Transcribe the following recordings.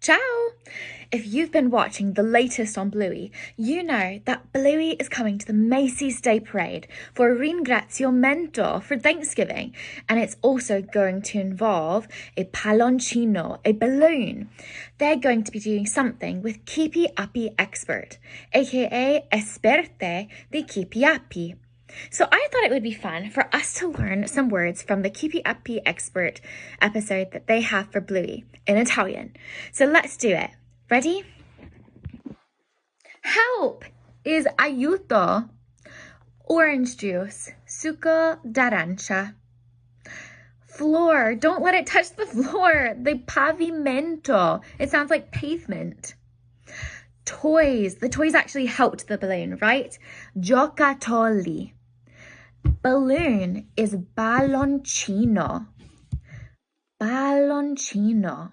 Ciao! If you've been watching the latest on Bluey, you know that Bluey is coming to the Macy's Day Parade for Ringraziamento for Thanksgiving, and it's also going to involve a palloncino, a balloon. They're going to be doing something with Keepy Uppy Expert, aka Esperte the Keepy Uppy. So I thought it would be fun for us to learn some words from the Keepy Uppy Expert episode that they have for Bluey in Italian. So let's do it. Ready? Help is aiuto. Orange juice, succo d'arancia. Floor, don't let it touch the floor. The pavimento. It sounds like pavement. Toys, the toys actually helped the balloon, right? Giocattoli. Balloon is balloncino. Balloncino.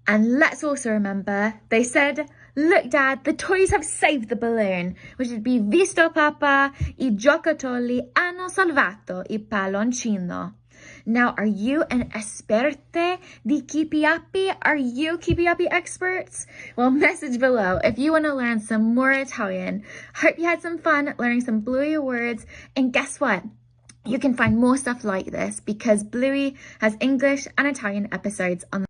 And let's also remember, they said, look, Dad, the toys have saved the balloon, which would be visto, Papa, I giocattoli hanno salvato il palloncino. Now, are you an esperte di Keepy Uppy? Are you Keepy Uppy experts? Well, message below if you want to learn some more Italian. Hope you had some fun learning some Bluey words. And guess what? You can find more stuff like this because Bluey has English and Italian episodes on